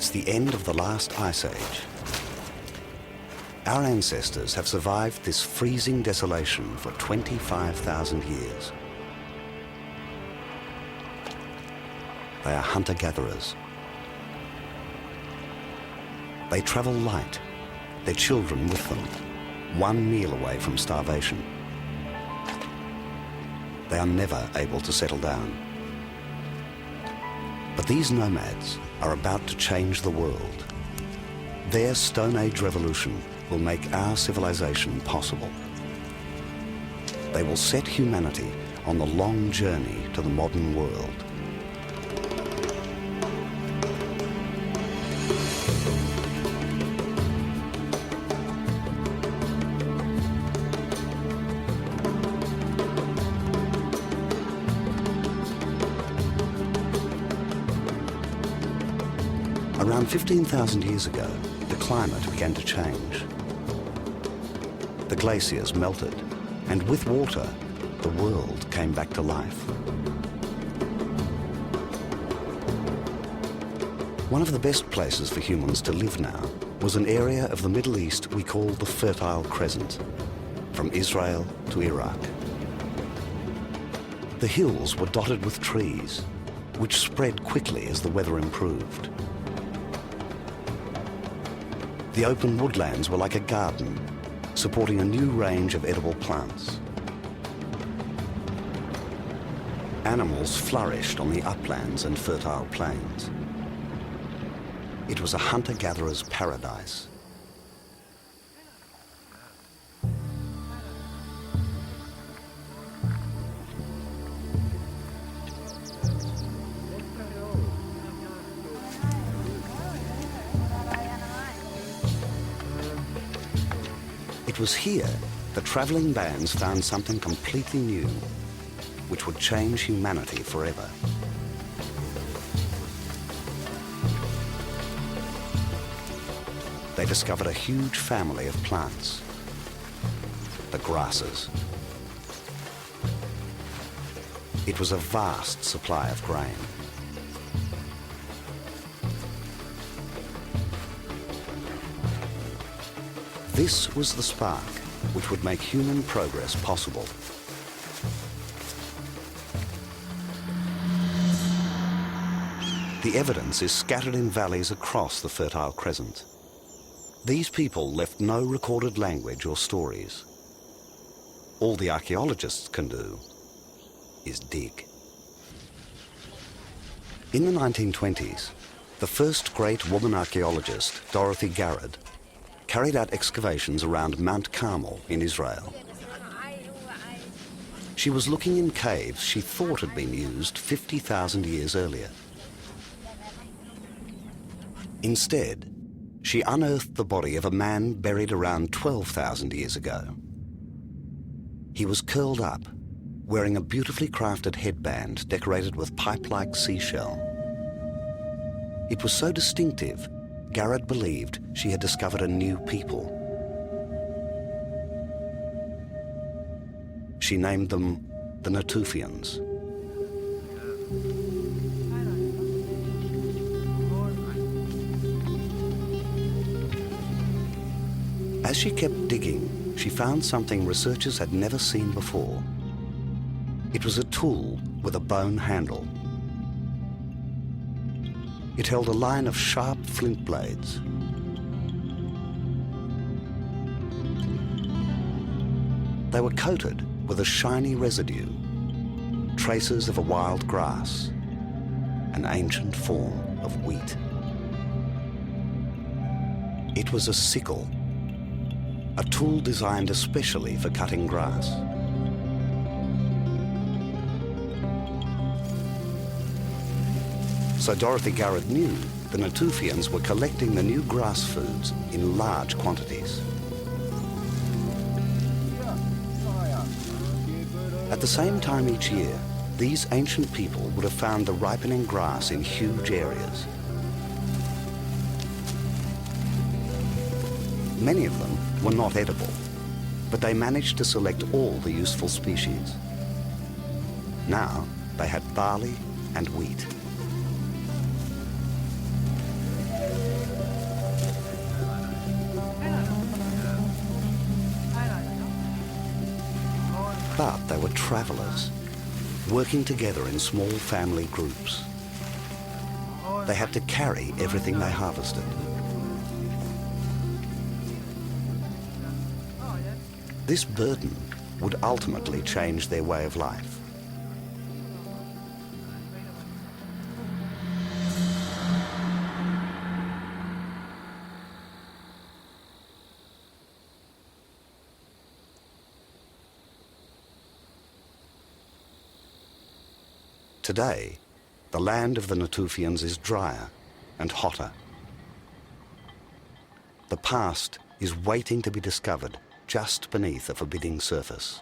It's the end of the last ice age. Our ancestors have survived this freezing desolation for 25,000 years. They are hunter-gatherers. They travel light, their children with them, one meal away from starvation. They are never able to settle down. But these nomads are about to change the world. Their Stone Age revolution will make our civilization possible. They will set humanity on the long journey to the modern world. Around 15,000 years ago, the climate began to change. The glaciers melted, and with water, the world came back to life. One of the best places for humans to live now was an area of the Middle East we call the Fertile Crescent, from Israel to Iraq. The hills were dotted with trees, which spread quickly as the weather improved. The open woodlands were like a garden, supporting a new range of edible plants. Animals flourished on the uplands and fertile plains. It was a hunter-gatherer's paradise. It was here the travelling bands found something completely new, which would change humanity forever. They discovered a huge family of plants, the grasses. It was a vast supply of grain. This was the spark which would make human progress possible. The evidence is scattered in valleys across the Fertile Crescent. These people left no recorded language or stories. All the archaeologists can do is dig. In the 1920s, the first great woman archaeologist, Dorothy Garrod, carried out excavations around Mount Carmel in Israel. She was looking in caves she thought had been used 50,000 years earlier. Instead, she unearthed the body of a man buried around 12,000 years ago. He was curled up, wearing a beautifully crafted headband decorated with pipe-like seashell. It was so distinctive, Garrod believed she had discovered a new people. She named them the Natufians. As she kept digging, she found something researchers had never seen before. It was a tool with a bone handle. It held a line of sharp flint blades. They were coated with a shiny residue, traces of a wild grass, an ancient form of wheat. It was a sickle, a tool designed especially for cutting grass. So Dorothy Garrod knew the Natufians were collecting the new grass foods in large quantities. At the same time each year, these ancient people would have found the ripening grass in huge areas. Many of them were not edible, but they managed to select all the useful species. Now they had barley and wheat. But they were travelers, working together in small family groups. They had to carry everything they harvested. This burden would ultimately change their way of life. Today, the land of the Natufians is drier and hotter. The past is waiting to be discovered just beneath a forbidding surface.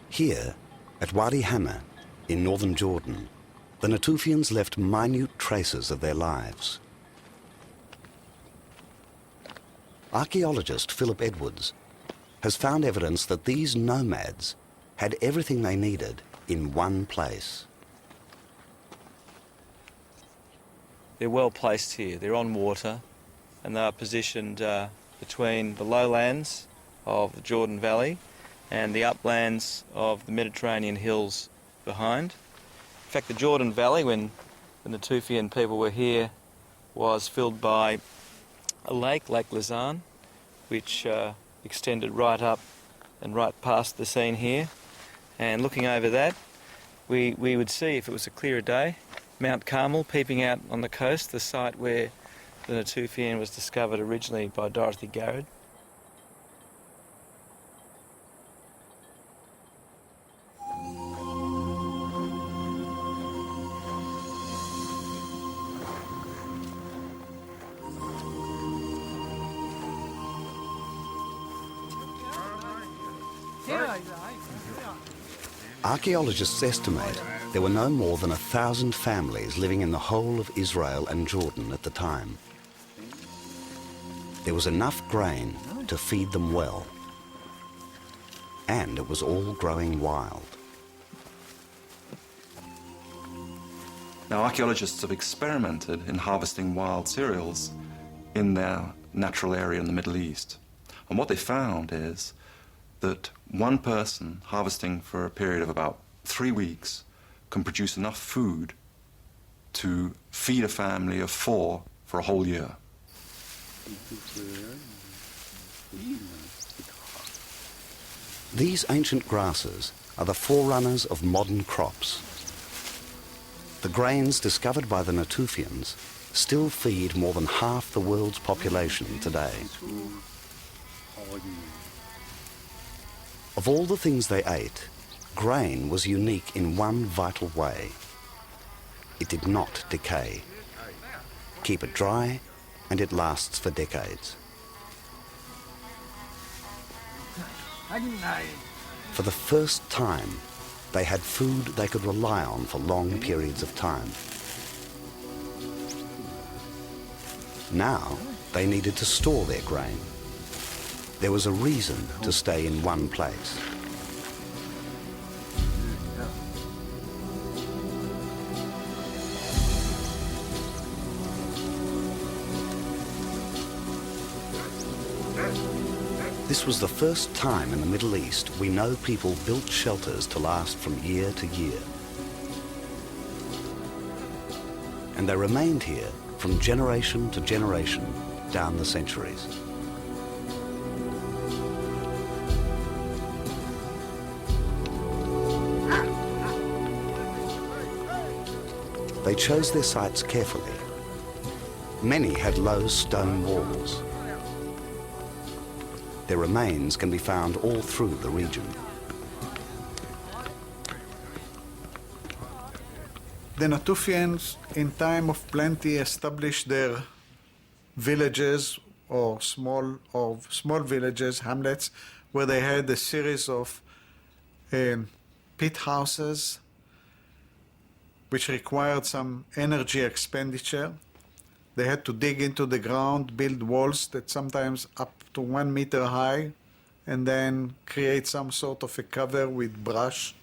Here, at Wadi Hamma, in northern Jordan, the Natufians left minute traces of their lives. Archaeologist Philip Edwards has found evidence that these nomads had everything they needed in one place. They're well placed here. They're on water and they are positioned between the lowlands of the Jordan Valley and the uplands of the Mediterranean hills behind. In fact, the Jordan Valley, when the Natufian people were here, was filled by a lake, Lake Lazan, which extended right up and right past the scene here. And looking over that, we would see, if it was a clearer day, Mount Carmel peeping out on the coast, the site where the Natufian was discovered originally by Dorothy Garrod. Archaeologists estimate there were no more than 1,000 families living in the whole of Israel and Jordan at the time. There was enough grain to feed them well, and it was all growing wild. Now, archaeologists have experimented in harvesting wild cereals in their natural area in the Middle East. And what they found is that one person harvesting for a period of about 3 weeks can produce enough food to feed a family of 4 for a whole year. These ancient grasses are the forerunners of modern crops. The grains discovered by the Natufians still feed more than half the world's population today. Of all the things they ate, grain was unique in one vital way. It did not decay. Keep it dry, and it lasts for decades. For the first time, they had food they could rely on for long periods of time. Now, they needed to store their grain. There was a reason to stay in one place. This was the first time in the Middle East we know people built shelters to last from year to year. And they remained here from generation to generation down the centuries. They chose their sites carefully. Many had low stone walls. Their remains can be found all through the region. The Natufians, in time of plenty, established their villages or small villages, hamlets, where they had a series of pit houses, which required some energy expenditure. They had to dig into the ground, build walls that sometimes up to 1 meter high, and then create some sort of a cover with brush.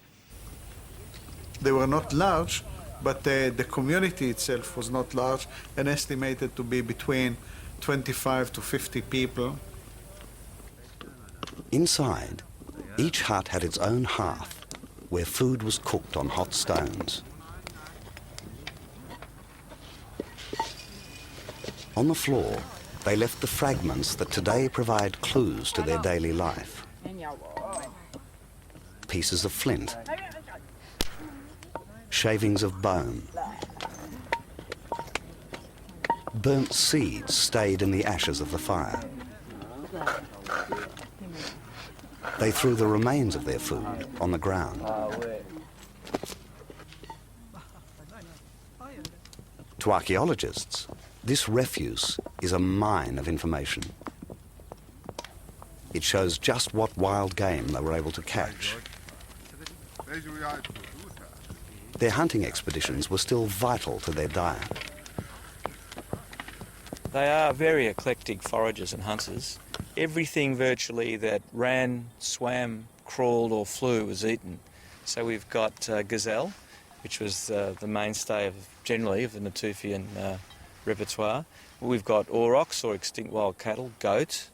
They were not large, but the community itself was not large and estimated to be between 25 to 50 people. Inside, each hut had its own hearth, where food was cooked on hot stones. On the floor, they left the fragments that today provide clues to their daily life. Pieces of flint, shavings of bone, burnt seeds stayed in the ashes of the fire. They threw the remains of their food on the ground. To archaeologists, this refuse is a mine of information. It shows just what wild game they were able to catch. Their hunting expeditions were still vital to their diet. They are very eclectic foragers and hunters. Everything virtually that ran, swam, crawled or flew was eaten. So we've got gazelle, which was the mainstay generally of the Natufian repertoire. We've got aurochs, or extinct wild cattle, goat.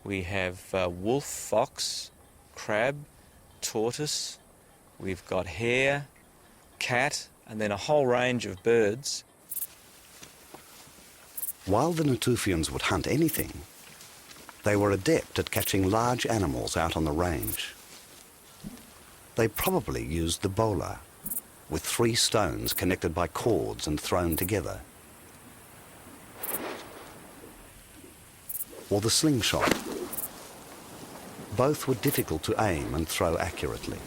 We have wolf, fox, crab, tortoise. We've got hare, cat, and then a whole range of birds. While the Natufians would hunt anything, they were adept at catching large animals out on the range. They probably used the bola, with 3 stones connected by cords and thrown together, or the slingshot. Both were difficult to aim and throw accurately.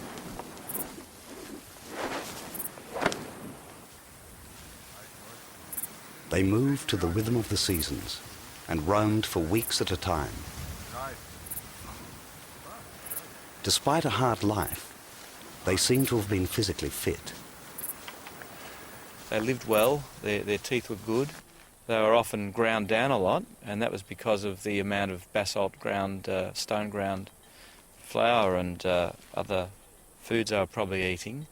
They moved to the rhythm of the seasons and roamed for weeks at a time. Despite a hard life, they seem to have been physically fit. They lived well, their teeth were good. They were often ground down a lot, and that was because of the amount of basalt ground, stone ground flour and other foods they were probably eating.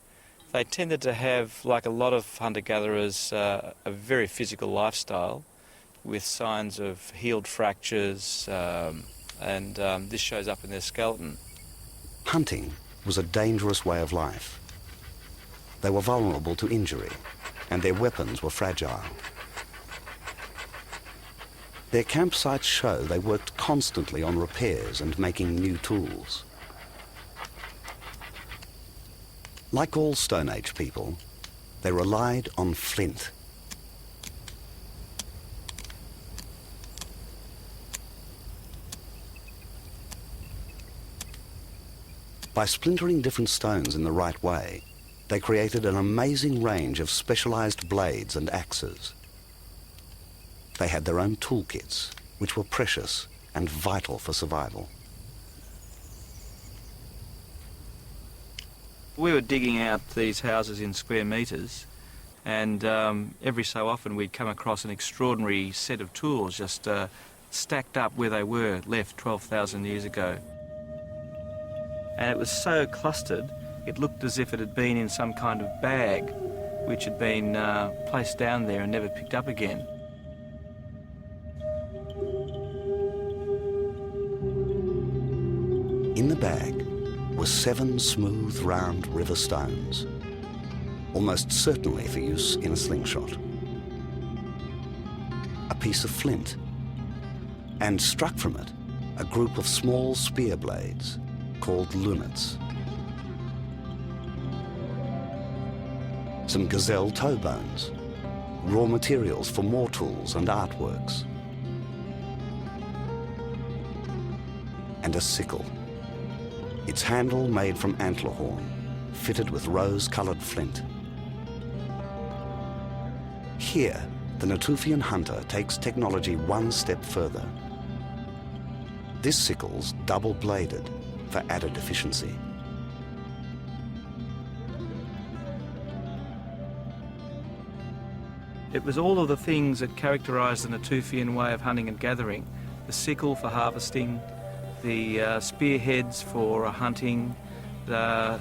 They tended to have, like a lot of hunter-gatherers, a very physical lifestyle with signs of healed fractures, and this shows up in their skeleton. Hunting was a dangerous way of life. They were vulnerable to injury, and their weapons were fragile. Their campsites show they worked constantly on repairs and making new tools. Like all Stone Age people, they relied on flint. By splintering different stones in the right way, they created an amazing range of specialized blades and axes. They had their own toolkits, which were precious and vital for survival. We were digging out these houses in square metres, and every so often we'd come across an extraordinary set of tools just stacked up where they were, left 12,000 years ago. And it was so clustered, it looked as if it had been in some kind of bag, which had been placed down there and never picked up again. In the bag were 7 smooth, round river stones, almost certainly for use in a slingshot. A piece of flint, and struck from it, a group of small spear blades called lunets. Some gazelle toe bones, raw materials for more tools and artworks. And a sickle, its handle made from antler horn, fitted with rose-colored flint. Here, the Natufian hunter takes technology one step further. This sickle's double-bladed for added efficiency. It was all of the things that characterised the Natufian way of hunting and gathering. The sickle for harvesting, the spearheads for hunting, the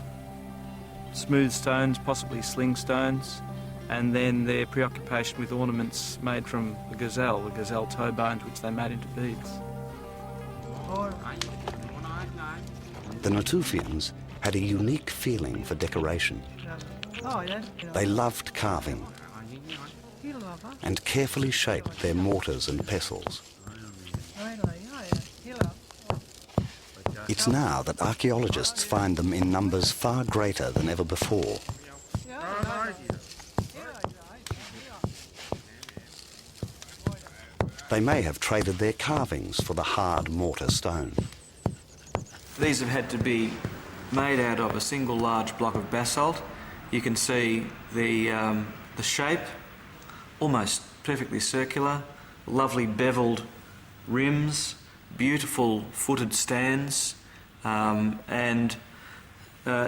smooth stones, possibly sling stones, and then their preoccupation with ornaments made from the gazelle toe bones, which they made into beads. The Natufians had a unique feeling for decoration. They loved carving and carefully shaped their mortars and pestles. It's now that archaeologists find them in numbers far greater than ever before. They may have traded their carvings for the hard mortar stone. These have had to be made out of a single large block of basalt. You can see the shape, almost perfectly circular, lovely beveled rims, beautiful footed stands, and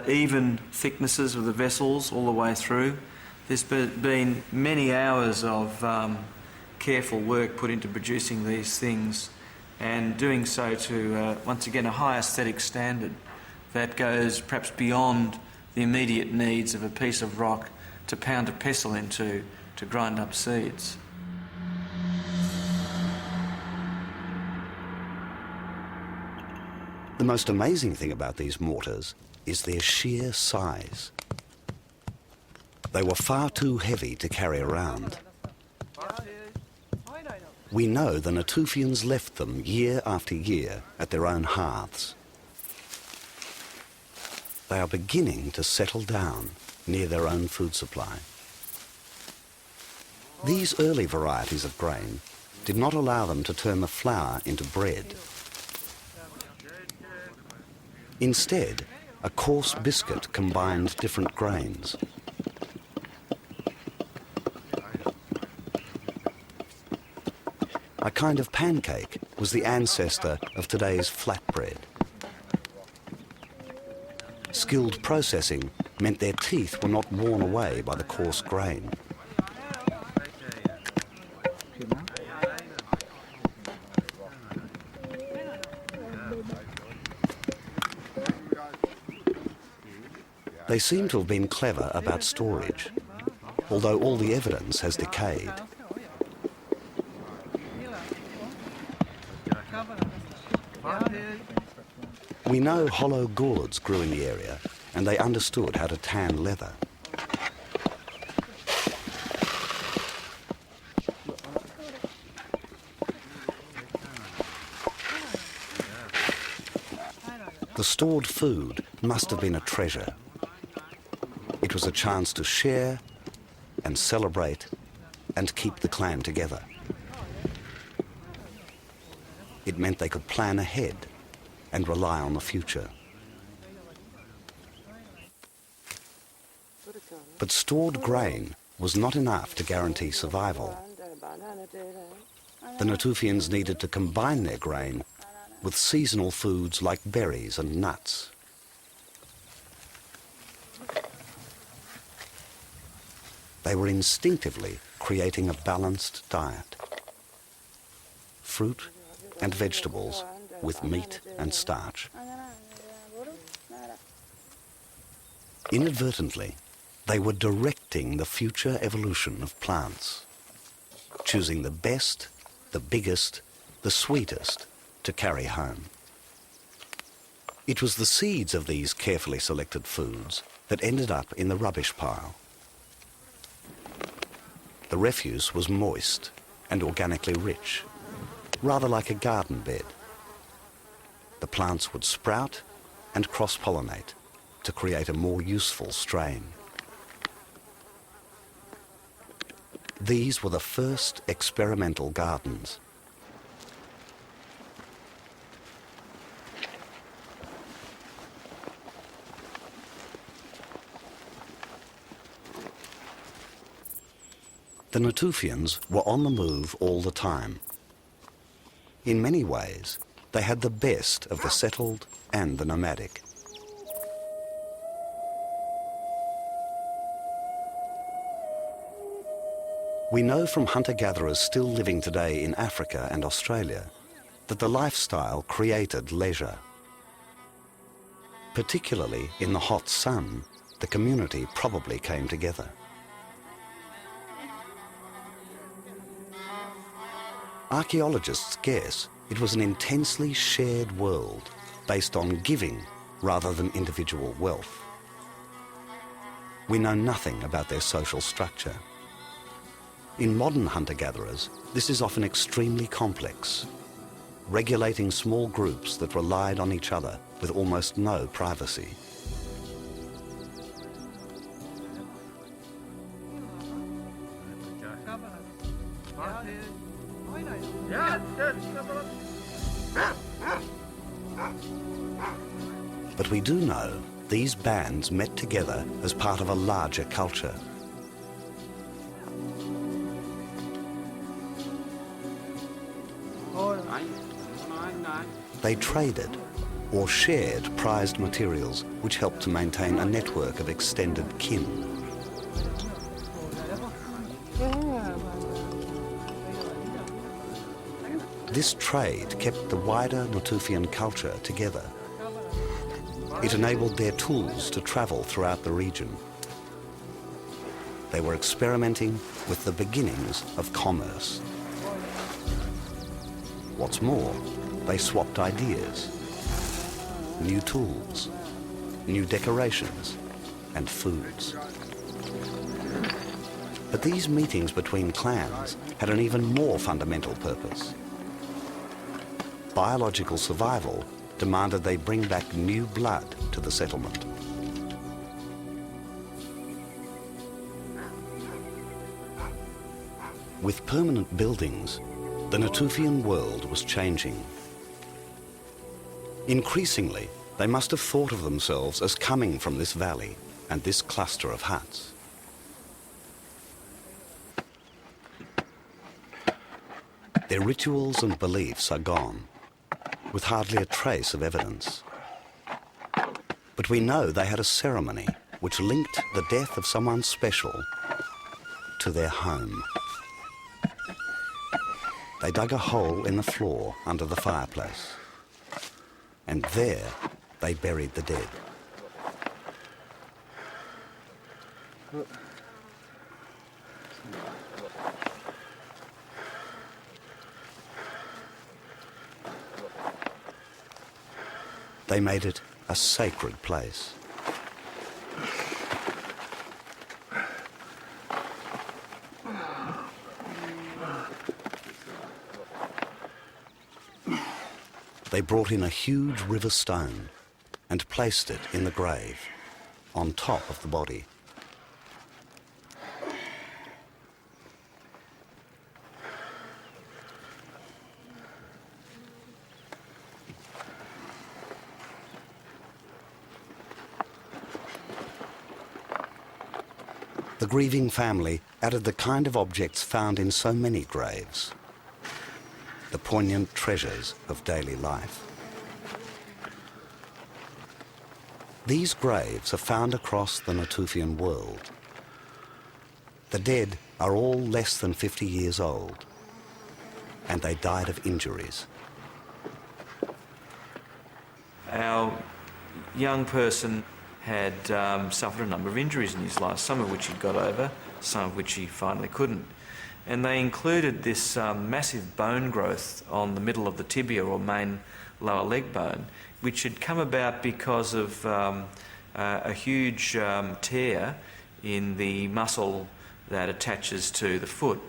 even thicknesses of the vessels all the way through. There's been many hours of careful work put into producing these things, and doing so to, once again, a high aesthetic standard that goes perhaps beyond the immediate needs of a piece of rock to pound a pestle into to grind up seeds. The most amazing thing about these mortars is their sheer size. They were far too heavy to carry around. We know the Natufians left them year after year at their own hearths. They are beginning to settle down near their own food supply. These early varieties of grain did not allow them to turn the flour into bread. Instead, a coarse biscuit combined different grains. A kind of pancake was the ancestor of today's flatbread. Skilled processing meant their teeth were not worn away by the coarse grain. They seem to have been clever about storage, although all the evidence has decayed. We know hollow gourds grew in the area, and they understood how to tan leather. The stored food must have been a treasure. It was a chance to share and celebrate and keep the clan together. It meant they could plan ahead and rely on the future. But stored grain was not enough to guarantee survival. The Natufians needed to combine their grain with seasonal foods like berries and nuts. They were instinctively creating a balanced diet. Fruit and vegetables with meat and starch. Inadvertently, they were directing the future evolution of plants, choosing the best, the biggest, the sweetest to carry home. It was the seeds of these carefully selected foods that ended up in the rubbish pile. The refuse was moist and organically rich, rather like a garden bed. The plants would sprout and cross-pollinate to create a more useful strain. These were the first experimental gardens. The Natufians were on the move all the time. In many ways, they had the best of the settled and the nomadic. We know from hunter-gatherers still living today in Africa and Australia that the lifestyle created leisure. Particularly in the hot sun, the community probably came together. Archaeologists guess it was an intensely shared world based on giving rather than individual wealth. We know nothing about their social structure. In modern hunter-gatherers, this is often extremely complex, regulating small groups that relied on each other with almost no privacy. But we do know these bands met together as part of a larger culture. They traded or shared prized materials, which helped to maintain a network of extended kin. This trade kept the wider Natufian culture together. It enabled their tools to travel throughout the region. They were experimenting with the beginnings of commerce. What's more, they swapped ideas, new tools, new decorations, and foods. But these meetings between clans had an even more fundamental purpose. Biological survival demanded they bring back new blood to the settlement. With permanent buildings, the Natufian world was changing. Increasingly, they must have thought of themselves as coming from this valley and this cluster of huts. Their rituals and beliefs are gone, with hardly a trace of evidence. But we know they had a ceremony which linked the death of someone special to their home. They dug a hole in the floor under the fireplace, and there they buried the dead. They made it a sacred place. They brought in a huge river stone and placed it in the grave, on top of the body. The grieving family added the kind of objects found in so many graves, the poignant treasures of daily life. These graves are found across the Natufian world. The dead are all less than 50 years old, and they died of injuries. Our young person had suffered a number of injuries in his life, some of which he'd got over, some of which he finally couldn't. And they included this massive bone growth on the middle of the tibia or main lower leg bone, which had come about because of a huge tear in the muscle that attaches to the foot.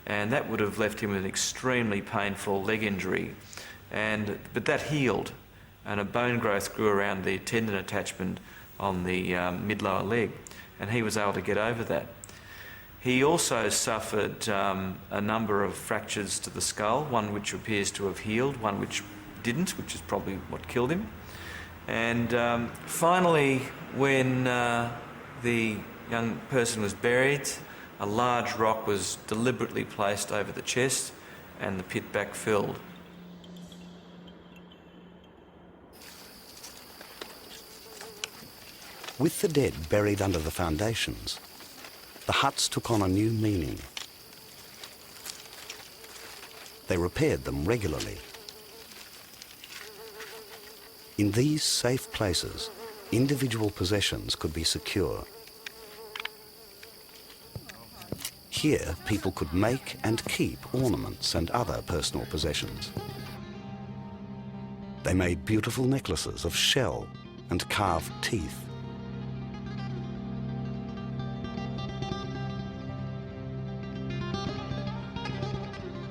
And that would have left him with an extremely painful leg injury. But that healed, and a bone growth grew around the tendon attachment on the mid-lower leg, and he was able to get over that. He also suffered a number of fractures to the skull, one which appears to have healed, one which didn't, which is probably what killed him. And finally, when the young person was buried, a large rock was deliberately placed over the chest and the pit back filled. With the dead buried under the foundations, the huts took on a new meaning. They repaired them regularly. In these safe places, individual possessions could be secure. Here, people could make and keep ornaments and other personal possessions. They made beautiful necklaces of shell and carved teeth.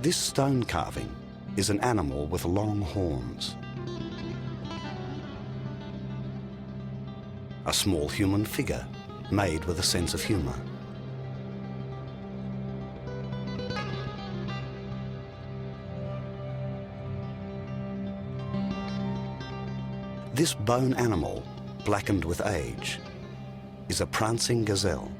This stone carving is an animal with long horns. A small human figure made with a sense of humor. This bone animal, blackened with age, is a prancing gazelle.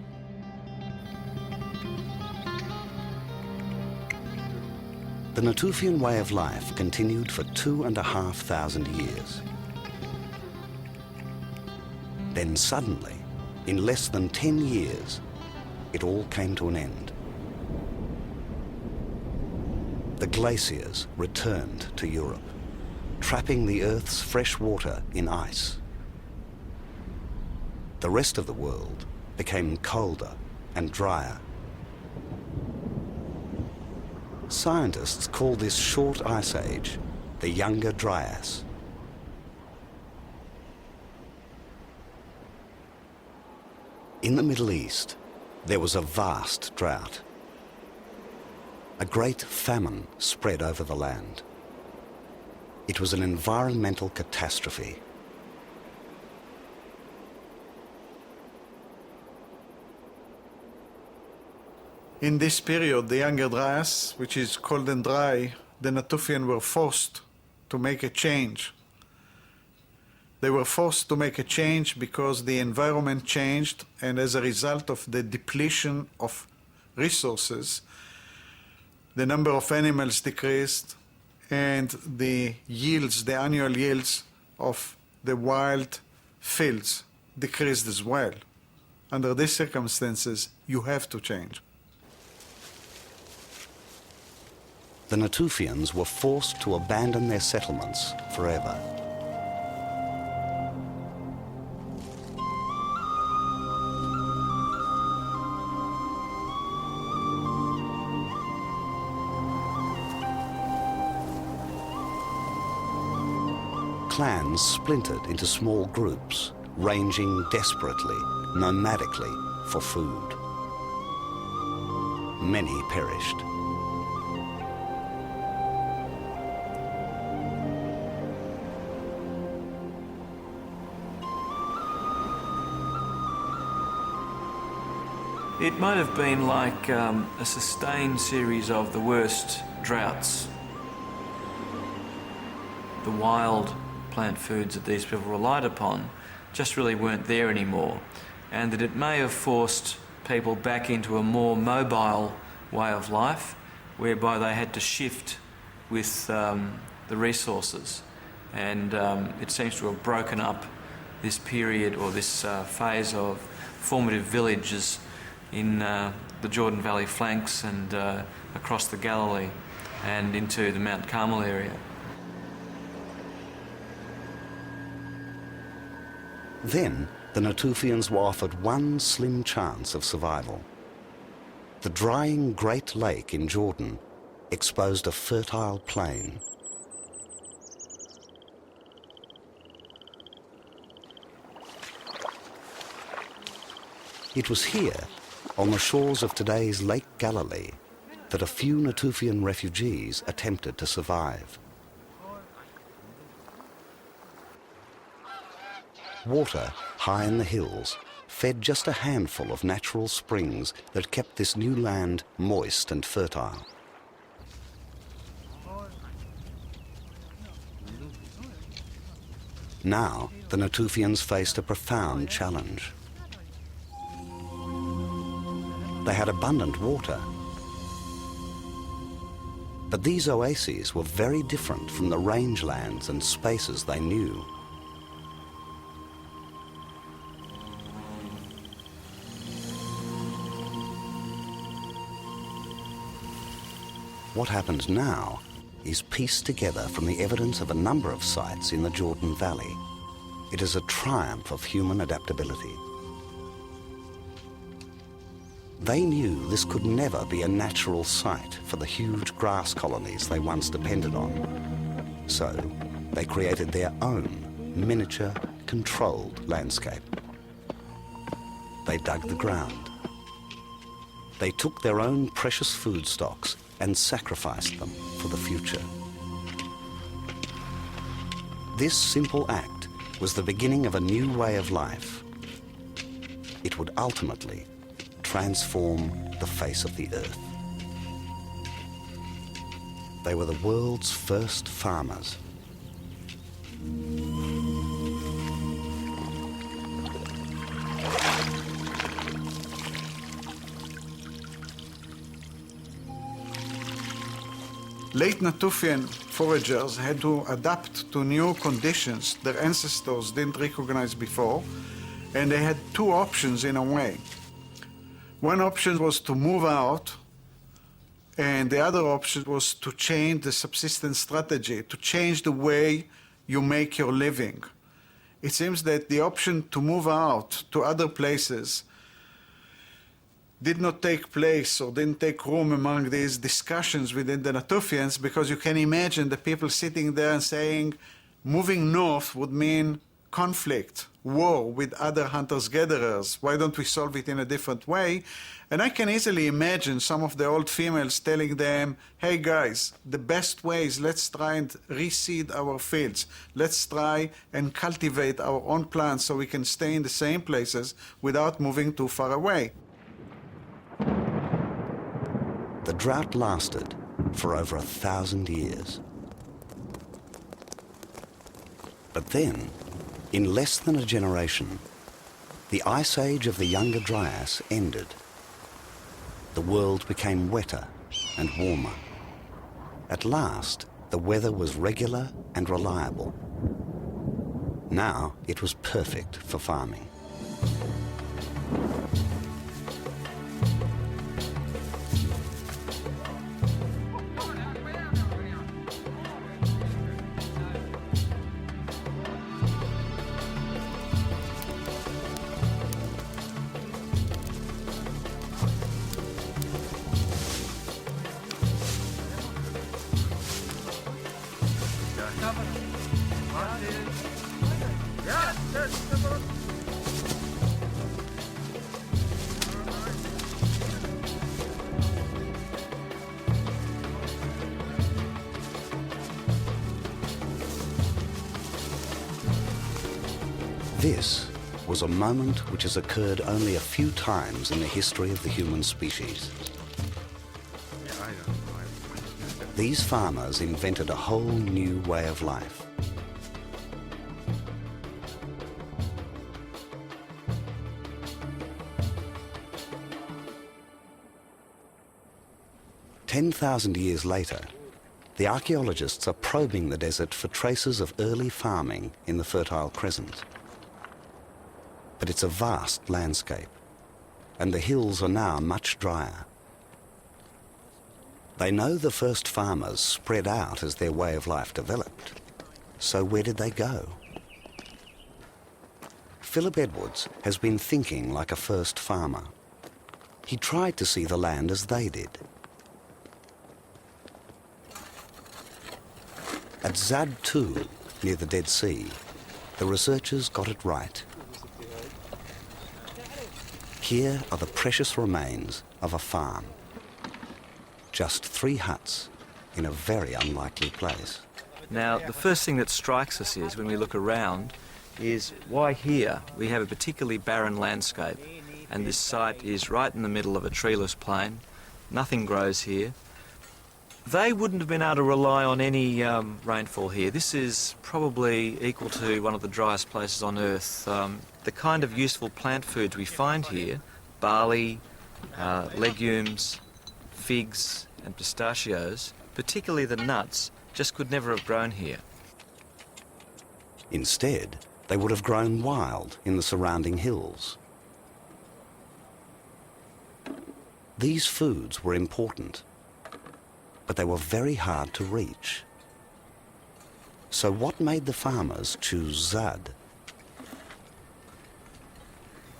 The Natufian way of life continued for 2,500 years. Then suddenly, in less than 10 years, it all came to an end. The glaciers returned to Europe, trapping the Earth's fresh water in ice. The rest of the world became colder and drier. Scientists call this short ice age the Younger Dryas. In the Middle East, there was a vast drought. A great famine spread over the land. It was an environmental catastrophe. In this period, the Younger Dryas, which is cold and dry, the Natufian were forced to make a change. They were forced to make a change because the environment changed, and as a result of the depletion of resources, the number of animals decreased, and the yields, the annual yields of the wild fields decreased as well. Under these circumstances, you have to change. The Natufians were forced to abandon their settlements forever. Clans splintered into small groups, ranging desperately, nomadically, for food. Many perished. It might have been like a sustained series of the worst droughts. The wild plant foods that these people relied upon just really weren't there anymore, and that it may have forced people back into a more mobile way of life, whereby they had to shift with the resources. And it seems to have broken up this period or this phase of formative villages in the Jordan Valley flanks and across the Galilee and into the Mount Carmel area. Then the Natufians were offered one slim chance of survival. The drying Great Lake in Jordan exposed a fertile plain. It was here, on the shores of today's Lake Galilee, that a few Natufian refugees attempted to survive. Water, high in the hills, fed just a handful of natural springs that kept this new land moist and fertile. Now, the Natufians faced a profound challenge. They had abundant water, but these oases were very different from the rangelands and spaces they knew. What happened now is pieced together from the evidence of a number of sites in the Jordan Valley. It is a triumph of human adaptability. They knew this could never be a natural site for the huge grass colonies they once depended on. So they created their own miniature, controlled landscape. They dug the ground. They took their own precious food stocks and sacrificed them for the future. This simple act was the beginning of a new way of life. It would ultimately transform the face of the earth. They were the world's first farmers. Late Natufian foragers had to adapt to new conditions their ancestors didn't recognize before, and they had two options in a way. One option was to move out, and the other option was to change the subsistence strategy, to change the way you make your living. It seems that the option to move out to other places did not take place or didn't take room among these discussions within the Natufians, because you can imagine the people sitting there and saying moving north would mean conflict, war with other hunters-gatherers. Why don't we solve it in a different way? And I can easily imagine some of the old females telling them, hey guys, the best way is let's try and reseed our fields. Let's try and cultivate our own plants so we can stay in the same places without moving too far away. The drought lasted for over 1,000 years. But then, in less than a generation, the ice age of the Younger Dryas ended. The world became wetter and warmer. At last, the weather was regular and reliable. Now it was perfect for farming. This was a moment which has occurred only a few times in the history of the human species. These farmers invented a whole new way of life. "10,000 years later, the archaeologists are probing the desert for traces of early farming in the Fertile Crescent. But it's a vast landscape, and the hills are now much drier. They know the first farmers spread out as their way of life developed. So where did they go? Philip Edwards has been thinking like a first farmer. He tried to see the land as they did. At Zad 2, near the Dead Sea, the researchers got it right. Here are the precious remains of a farm. Just 3 huts in a very unlikely place. Now, the first thing that strikes us is, when we look around, is why here we have a particularly barren landscape, and this site is right in the middle of a treeless plain. Nothing grows here. They wouldn't have been able to rely on any rainfall here. This is probably equal to one of the driest places on Earth. The kind of useful plant foods we find here, barley, legumes, figs and pistachios, particularly the nuts, just could never have grown here. Instead, they would have grown wild in the surrounding hills. These foods were important, but they were very hard to reach. So what made the farmers choose Zad?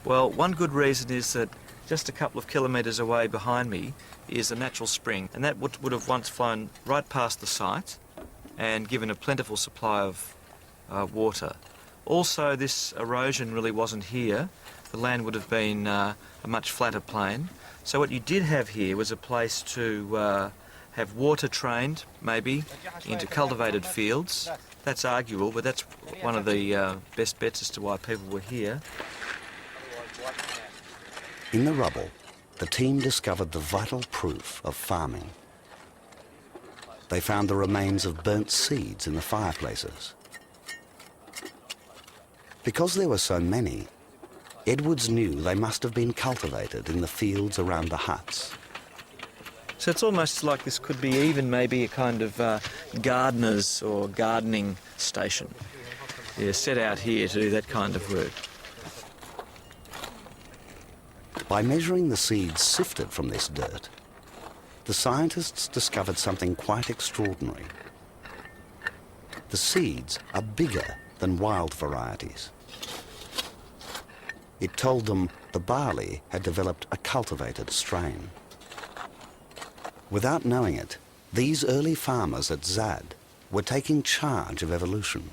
Well, one good reason is that Just a couple of kilometres away behind me is a natural spring, and that would have once flown right past the site and given a plentiful supply of water. Also, this erosion really wasn't here. The land would have been a much flatter plain. So what you did have here was a place to have water trained, maybe, into cultivated fields. That's arguable, but that's one of the best bets as to why people were here. In the rubble, the team discovered the vital proof of farming. They found the remains of burnt seeds in the fireplaces. Because there were so many, Edwards knew they must have been cultivated in the fields around the huts. So it's almost like this could be even maybe a kind of gardener's or gardening station. Yeah, set out here to do that kind of work. By measuring the seeds sifted from this dirt, the scientists discovered something quite extraordinary. The seeds are bigger than wild varieties. It told them the barley had developed a cultivated strain. Without knowing it, these early farmers at Zad were taking charge of evolution.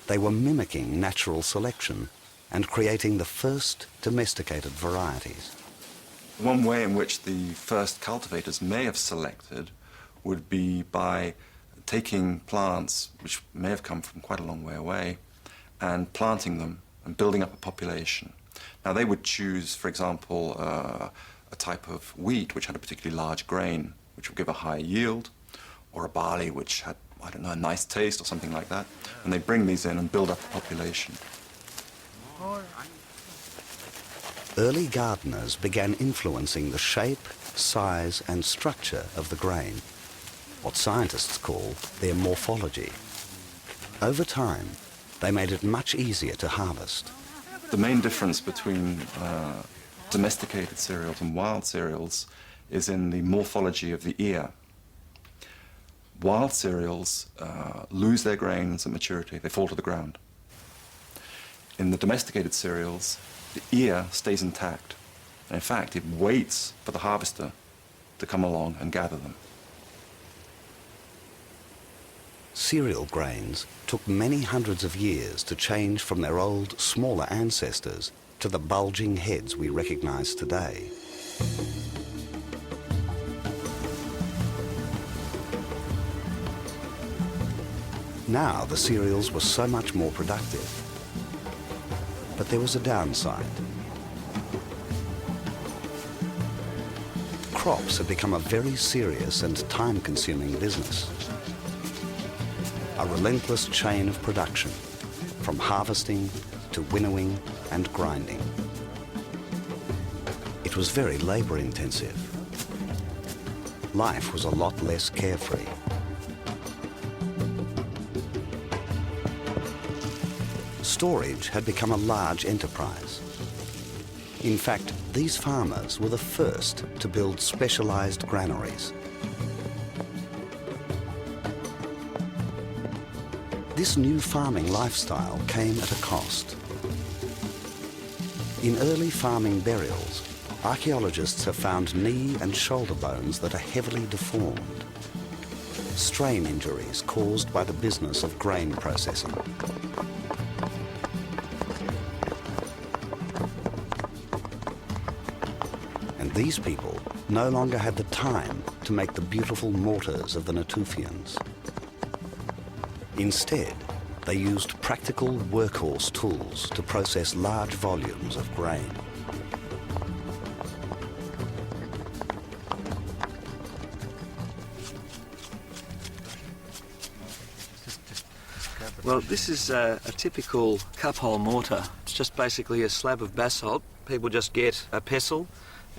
They were mimicking natural selection and creating the first domesticated varieties. One way in which the first cultivators may have selected would be by taking plants, which may have come from quite a long way away, and planting them and building up a population. Now they would choose, for example, a type of wheat which had a particularly large grain, which would give a high yield, or a barley which had, I don't know, a nice taste or something like that, and they bring these in and build up a population. Early gardeners began influencing the shape, size and structure of the grain, what scientists call their morphology. Over time, they made it much easier to harvest. The main difference between domesticated cereals and wild cereals is in the morphology of the ear. Wild cereals lose their grains at maturity, they fall to the ground. In the domesticated cereals, the ear stays intact. And in fact, it waits for the harvester to come along and gather them. Cereal grains took many hundreds of years to change from their old, smaller ancestors to the bulging heads we recognize today. Now the cereals were so much more productive. But there was a downside. Crops had become a very serious and time-consuming business. A relentless chain of production, from harvesting to winnowing and grinding. It was very labor-intensive. Life was a lot less carefree. Storage had become a large enterprise. In fact, these farmers were the first to build specialized granaries. This new farming lifestyle came at a cost. In early farming burials, archaeologists have found knee and shoulder bones that are heavily deformed. Strain injuries caused by the business of grain processing. These people no longer had the time to make the beautiful mortars of the Natufians. Instead, they used practical workhorse tools to process large volumes of grain. Well, this is a typical cup-hole mortar. It's just basically a slab of basalt. People just get a pestle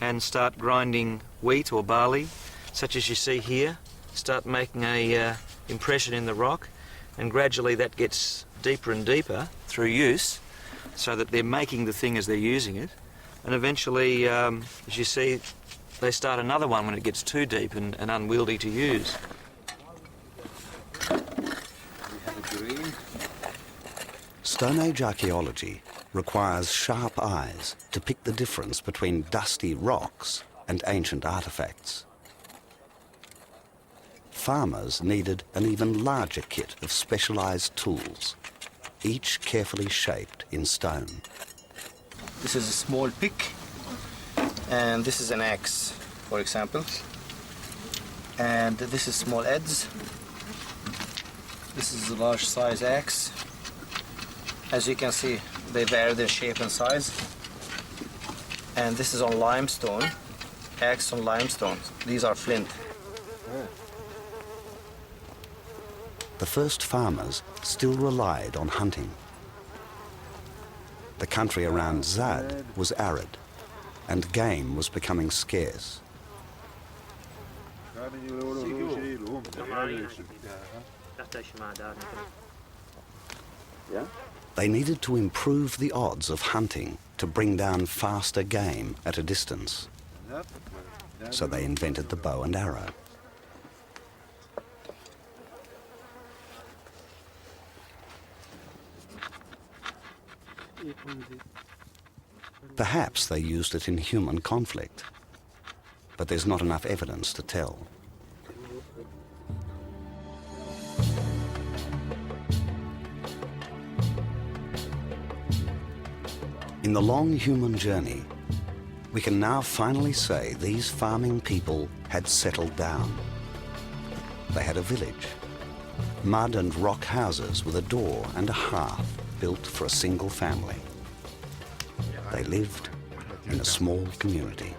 and start grinding wheat or barley, such as you see here. Start making a impression in the rock, and gradually that gets deeper and deeper through use, so that they're making the thing as they're using it. And eventually, as you see, they start another one when it gets too deep and unwieldy to use. Stone Age archaeology requires sharp eyes to pick the difference between dusty rocks and ancient artifacts. Farmers needed an even larger kit of specialized tools, each carefully shaped in stone. This is a small pick, and this is an axe, for example. And this is small adze. This is a large size axe. As you can see, they vary their shape and size. And this is on limestone, axe on limestone. These are flint. The first farmers still relied on hunting. The country around Zad was arid, and game was becoming scarce. They needed to improve the odds of hunting to bring down faster game at a distance. So they invented the bow and arrow. Perhaps they used it in human conflict, but there's not enough evidence to tell. In the long human journey, we can now finally say these farming people had settled down. They had a village, mud and rock houses with a door and a hearth built for a single family. They lived in a small community.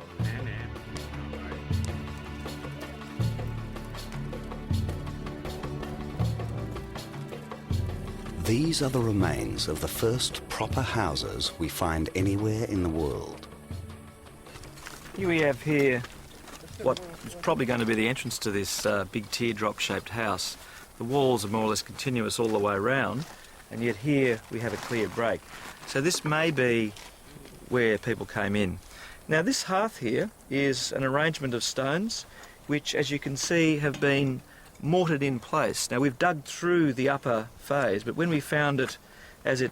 These are the remains of the first proper houses we find anywhere in the world. Here we have what is probably going to be the entrance to this big teardrop-shaped house. The walls are more or less continuous all the way around, and yet here we have a clear break. So this may be where people came in. Now this hearth here is an arrangement of stones which, as you can see, have been mortared in place. Now we've dug through the upper phase, but when we found it, as it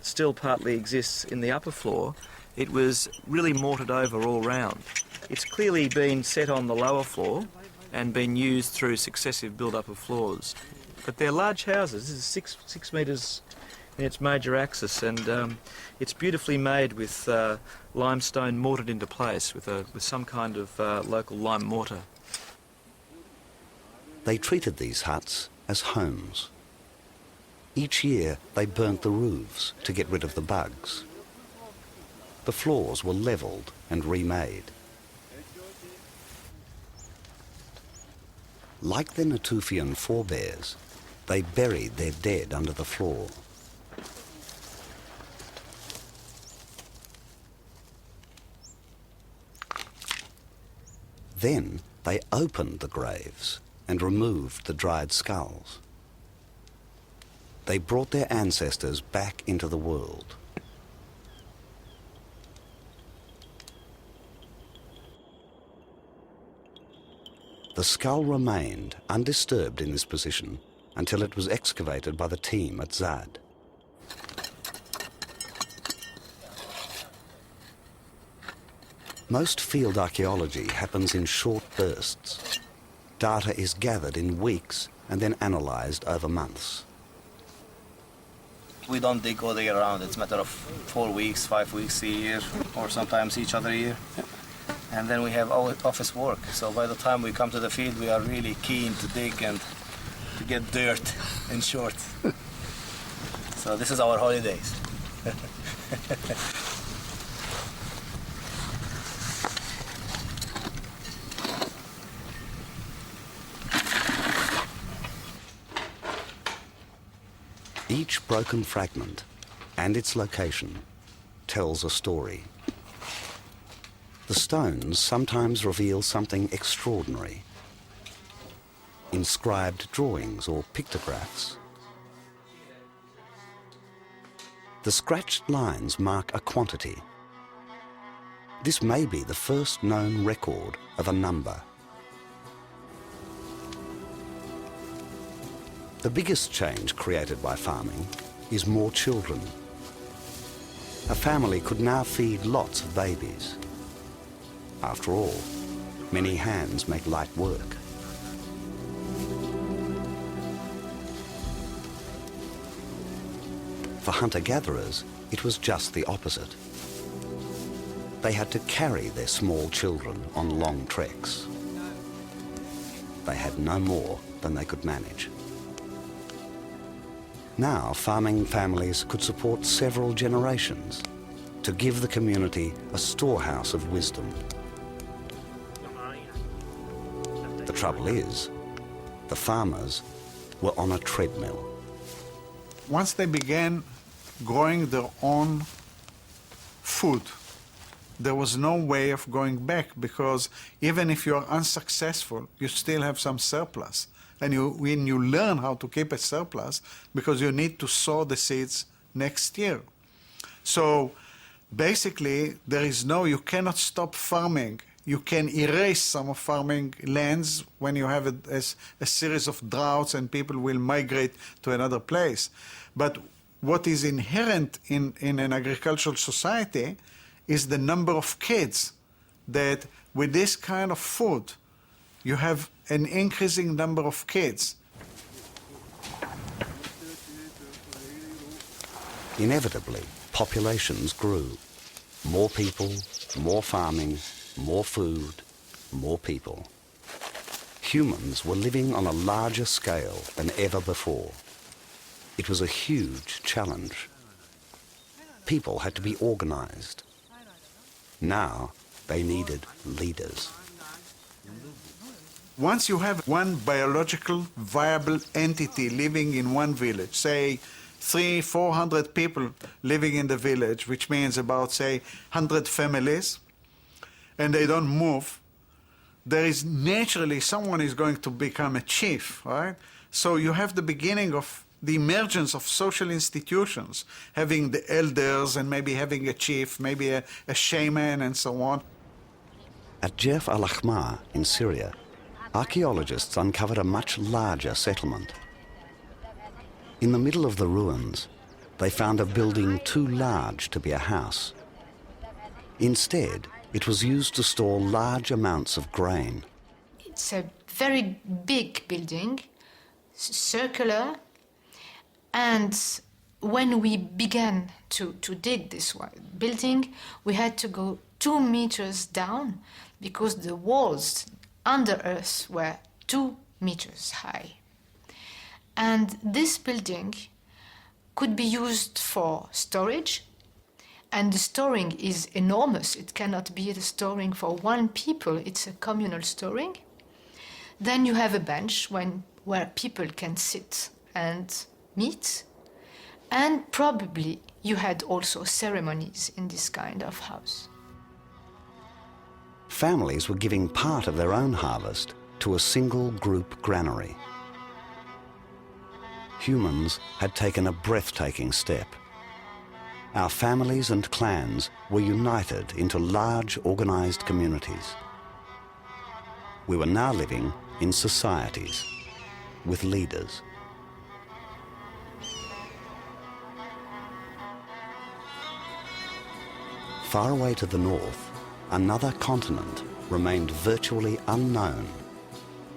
still partly exists in the upper floor, it was really mortared over all round. It's clearly been set on the lower floor and been used through successive build-up of floors. But they're large houses. This is 6 metres in its major axis, and it's beautifully made with limestone mortared into place with some kind of local lime mortar. They treated these huts as homes. Each year they burnt the roofs to get rid of the bugs. The floors were levelled and remade. Like their Natufian forebears, they buried their dead under the floor. Then they opened the graves and removed the dried skulls. They brought their ancestors back into the world. The skull remained undisturbed in this position until it was excavated by the team at Zad. Most field archaeology happens in short bursts. Data is gathered in weeks and then analysed over months. We don't dig all the year round. It's a matter of 4 weeks, 5 weeks a year, or sometimes each other year. And then we have office work. So by the time we come to the field, we are really keen to dig and to get dirt, in short. So this is our holidays. Each broken fragment and its location tells a story. The stones sometimes reveal something extraordinary. Inscribed drawings or pictographs. The scratched lines mark a quantity. This may be the first known record of a number. The biggest change created by farming is more children. a family could now feed lots of babies. After all, many hands make light work. For hunter-gatherers, it was just the opposite. They had to carry their small children on long treks. They had no more than they could manage. Now, farming families could support several generations to give the community a storehouse of wisdom. The trouble is, the farmers were on a treadmill. Once they began growing their own food, there was no way of going back, because even if you are unsuccessful, you still have some surplus. And when you learn how to keep a surplus, because you need to sow the seeds next year. So basically, you cannot stop farming. You can erase some of farming lands when you have a series of droughts and people will migrate to another place. But what is inherent in an agricultural society is the number of kids, that with this kind of food, you have an increasing number of kids. Inevitably, populations grew. More people, more farming, more food, more people. Humans were living on a larger scale than ever before. It was a huge challenge. People had to be organized. Now they needed leaders. Once you have one biological viable entity living in one village, say 300-400 people living in the village, which means about, say, 100 families, and they don't move, there is naturally someone is going to become a chief, right? So you have the beginning of the emergence of social institutions, having the elders and maybe having a chief, maybe a shaman and so on. At Jef al-Ahmar in Syria, archaeologists uncovered a much larger settlement. In the middle of the ruins, they found a building too large to be a house. Instead, it was used to store large amounts of grain. It's a very big building, circular, and when we began to dig this building, we had to go 2 meters down because the walls under us were 2 meters high. And this building could be used for storage, and the storing is enormous. It cannot be the storing for one people, it's a communal storing. Then you have a bench where people can sit and meet, and probably you had also ceremonies in this kind of house. Families were giving part of their own harvest to a single group granary. Humans had taken a breathtaking step. Our families and clans were united into large organized communities. We were now living in societies with leaders. Far away to the north, another continent remained virtually unknown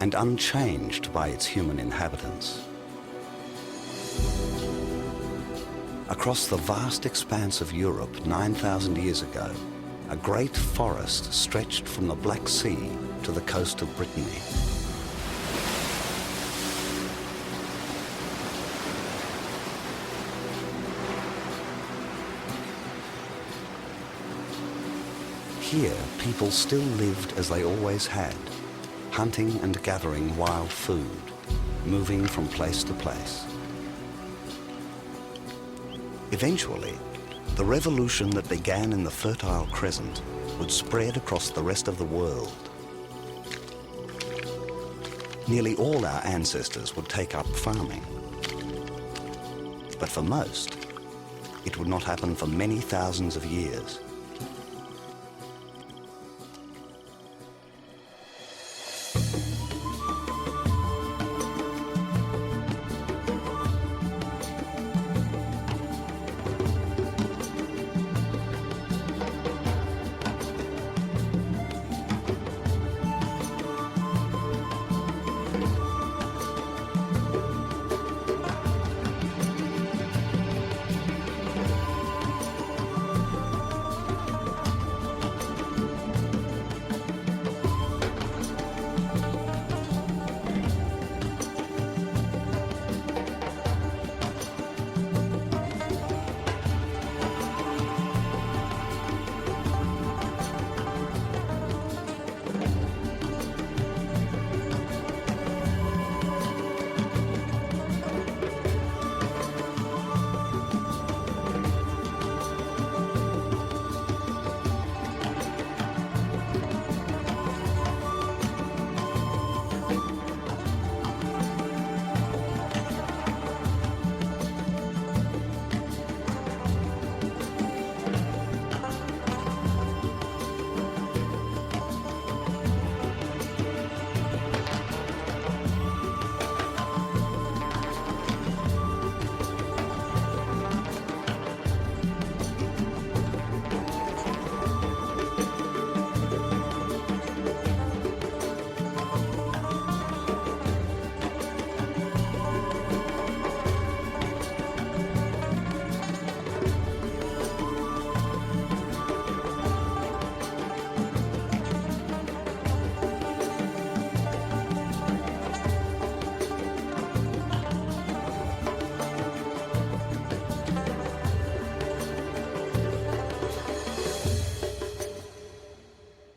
and unchanged by its human inhabitants. Across the vast expanse of Europe 9,000 years ago, a great forest stretched from the Black Sea to the coast of Brittany. Here, people still lived as they always had, hunting and gathering wild food, moving from place to place. Eventually, the revolution that began in the Fertile Crescent would spread across the rest of the world. Nearly all our ancestors would take up farming. But for most, it would not happen for many thousands of years.